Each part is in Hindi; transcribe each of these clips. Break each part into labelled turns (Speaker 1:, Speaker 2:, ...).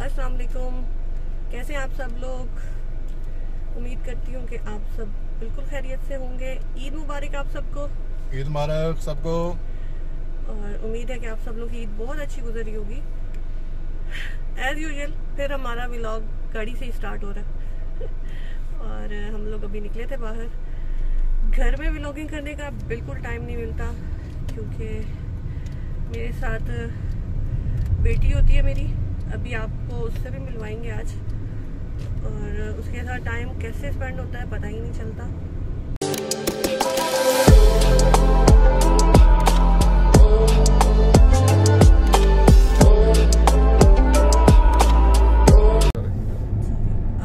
Speaker 1: अस्सलाम वालेकुम। कैसे हैं आप सब लोग? उम्मीद करती हूँ कि आप सब बिल्कुल खैरियत से होंगे। ईद मुबारक आप सबको।
Speaker 2: ईद मुबारक सबको।
Speaker 1: और उम्मीद है कि आप सब लोग की ईद बहुत अच्छी गुजरी होगी। एज यूजुअल फिर हमारा व्लॉग गाड़ी से ही स्टार्ट हो रहा है। और हम लोग अभी निकले थे बाहर। घर में व्लॉगिंग करने का बिल्कुल टाइम नहीं मिलता, क्योंकि मेरे साथ बेटी होती है मेरी। अभी आपको उससे भी मिलवाएंगे आज, और उसके साथ टाइम कैसे स्पेंड होता है पता ही नहीं चलता।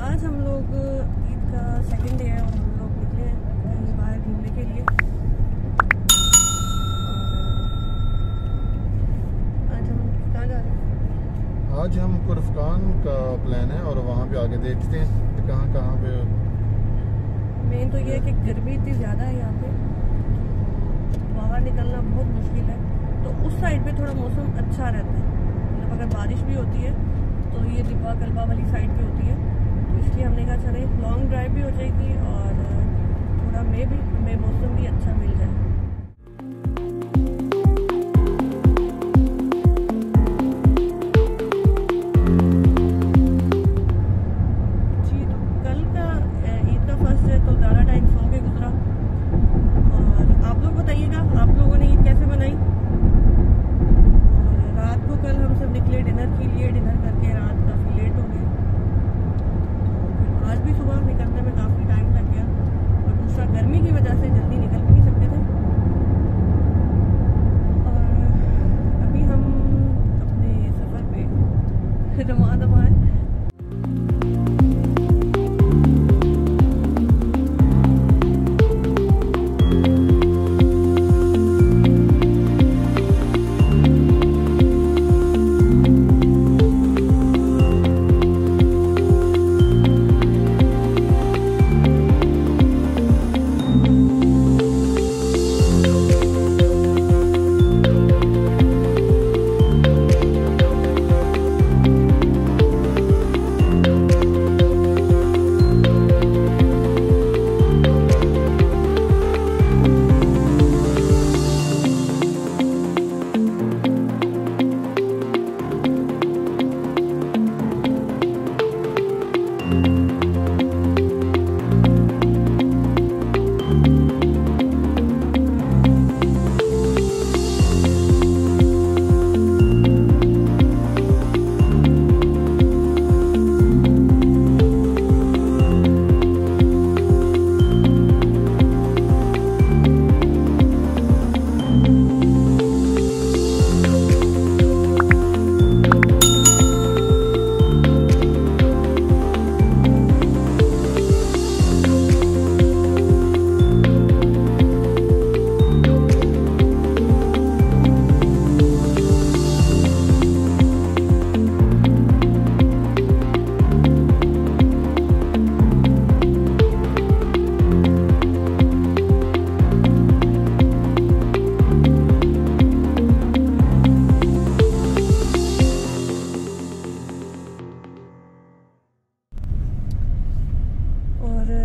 Speaker 1: आज हम लोग ईद का सेकंड डे है और हम लोग निकले हैं कहीं बाहर घूमने के लिए। आज हम कहाँ जा रहे हैं?
Speaker 2: आज हम कुर्फकान का प्लान है और वहाँ पे आगे देखते हैं कि कहाँ पे।
Speaker 1: मेन तो ये है कि गर्मी इतनी ज़्यादा है यहाँ पे, बाहर निकलना बहुत मुश्किल है। तो उस साइड पे थोड़ा मौसम अच्छा रहता है, मतलब अगर बारिश भी होती है तो ये दिब्बा कल्बा वाली साइड पे होती है। तो इसलिए हमने कहा चले लॉन्ग ड्राइव भी हो जाएगी और थोड़ा हमें मौसम भी अच्छा मिल जाए।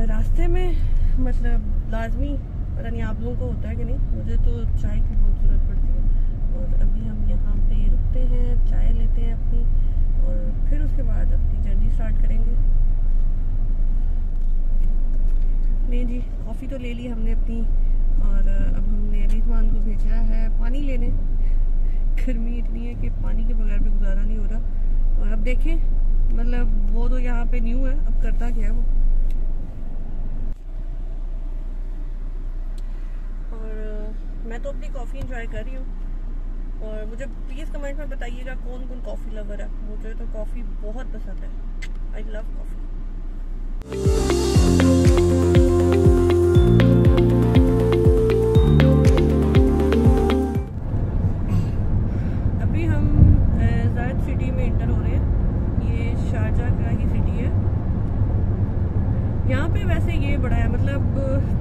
Speaker 1: रास्ते में मतलब लाजमी, पता नहीं आप लोगों को होता है कि नहीं, मुझे तो चाय की बहुत ज़रूरत पड़ती है। और अभी हम यहाँ पे रुकते हैं, चाय लेते हैं अपनी, और फिर उसके बाद अपनी जर्नी स्टार्ट करेंगे। नहीं जी, कॉफ़ी तो ले ली हमने अपनी, और अब हमने रिजवान को भेजा है पानी लेने। गर्मी इतनी है कि पानी के बगैर भी गुजारा नहीं हो रहा। और अब देखें, मतलब वो तो यहाँ पे न्यू है, अब करता क्या है वो। मैं तो अपनी कॉफ़ी एंजॉय कर रही हूँ, और मुझे प्लीज़ कमेंट में बताइएगा कौन कौन कॉफ़ी लवर है। मुझे तो कॉफ़ी बहुत पसंद है। I love coffee. अभी हम ज़ायद सिटी में इंटर हो रहे हैं। ये शारजा का ही सिटी है। यहाँ पे वैसे ये बड़ा है, मतलब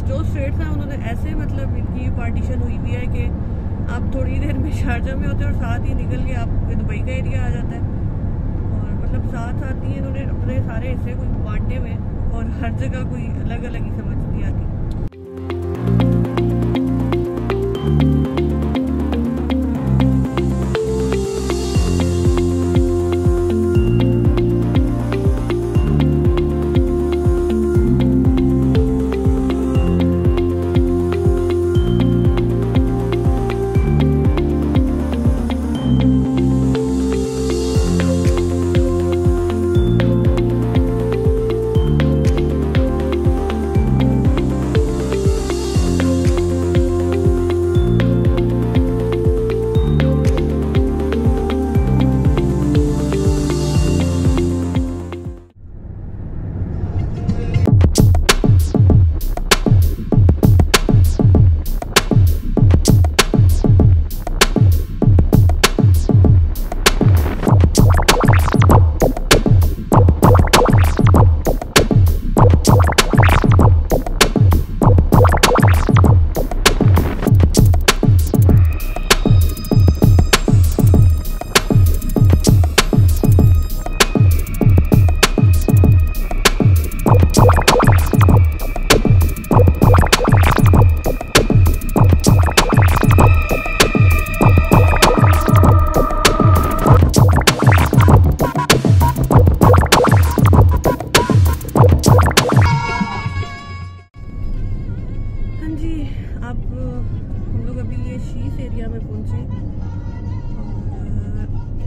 Speaker 1: जो स्टेट्स हैं उन्होंने ऐसे मतलब इनकी पार्टीशन हुई हुई है कि आप थोड़ी देर में शारजा में होते हैं और साथ ही निकल के आप दुबई का एरिया आ जाता है। और मतलब साथ साथ नहीं, इन्होंने अपने सारे हिस्से कोई बांटे हुए हैं और हर जगह कोई अलग अलग ही समझ नहीं आती।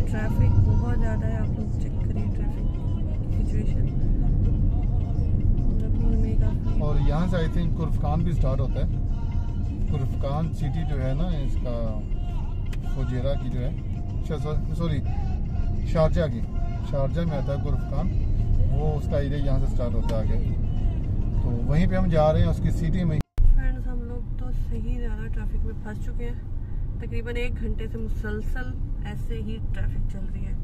Speaker 1: ट्रैफिक बहुत ज़्यादा है, आप लोग चेक करें ट्रैफिक सिचुएशन।
Speaker 2: और यहाँ से आई थिंक कुर्फकान भी स्टार्ट होता है। कुर्फकान सिटी जो है ना इसका फुजेरा की जो है, सॉरी शारजा की, शारजा में आता है कुर्फकान, वो उसका एरिया यहाँ से स्टार्ट होता है आगे। तो वहीं पे हम जा रहे हैं उसकी सिटी में।
Speaker 1: फ्रेंड्स हम लोग तो सही ज़्यादा ट्रैफिक में फंस चुके हैं। तकरीबन 1 घंटे से मुसलसल ऐसे ही ट्रैफिक चल रही है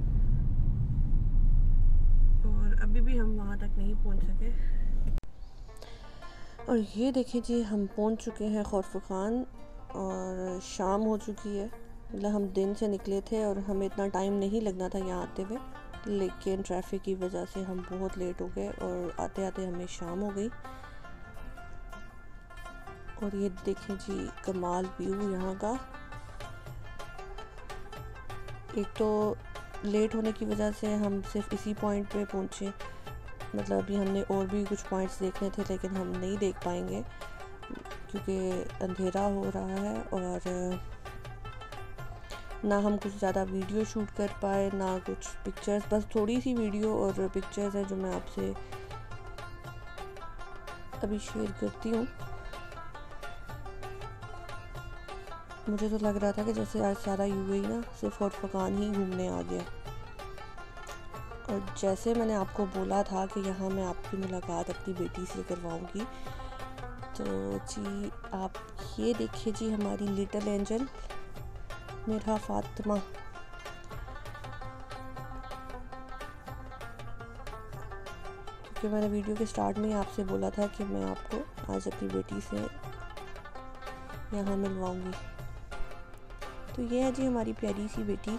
Speaker 1: और अभी भी हम वहाँ तक नहीं पहुँच सके। और ये देखिए जी, हम पहुँच चुके हैं खुर्फखान और शाम हो चुकी है। मतलब हम दिन से निकले थे और हमें इतना टाइम नहीं लगना था यहाँ आते हुए, लेकिन ट्रैफिक की वजह से हम बहुत लेट हो गए और आते आते हमें शाम हो गई। और ये देखें जी कमाल व्यू यहाँ का। एक तो लेट होने की वजह से हम सिर्फ इसी पॉइंट पे पहुँचे, मतलब अभी हमने और भी कुछ पॉइंट्स देखने थे लेकिन हम नहीं देख पाएंगे क्योंकि अंधेरा हो रहा है और ना हम कुछ ज़्यादा वीडियो शूट कर पाए ना कुछ पिक्चर्स। बस थोड़ी सी वीडियो और पिक्चर्स हैं जो मैं आपसे अभी शेयर करती हूँ। मुझे तो लग रहा था कि जैसे आज सारा यूएई ना सिर्फ खुर्फखान ही घूमने आ गया। और जैसे मैंने आपको बोला था कि यहाँ मैं आपकी मुलाकात अपनी बेटी से करवाऊँगी, तो जी आप ये देखिए जी हमारी लिटिल एंजल मेरा फातिमा। क्योंकि मैंने वीडियो के स्टार्ट में ही आपसे बोला था कि मैं आपको आज अपनी बेटी से यहाँ मिलवाऊँगी। तो ये है जी हमारी प्यारी सी बेटी।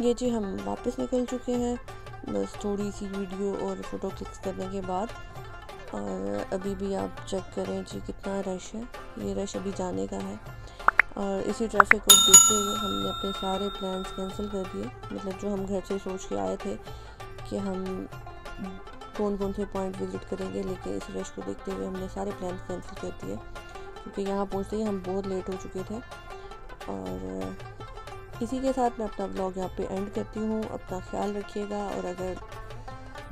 Speaker 1: ये जी हम वापस निकल चुके हैं, बस थोड़ी सी वीडियो और फ़ोटो क्लिक्स करने के बाद। और अभी भी आप चेक करें जी कितना रश है, ये रश अभी जाने का है। और इसी ट्रैफिक को देखते हुए हमने अपने सारे प्लान्स कैंसिल कर दिए। मतलब जो हम घर से सोच के आए थे कि हम कौन कौन से पॉइंट विज़िट करेंगे, लेकिन इस रश को देखते हुए हमने सारे प्लान कैंसिल कर दिए क्योंकि यहाँ पहुँचते ही हम बहुत लेट हो चुके थे। और इसी के साथ मैं अपना ब्लॉग यहाँ पे एंड करती हूँ। अपना ख्याल रखिएगा और अगर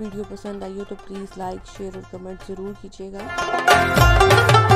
Speaker 1: वीडियो पसंद आई हो तो प्लीज़ लाइक शेयर और कमेंट ज़रूर कीजिएगा।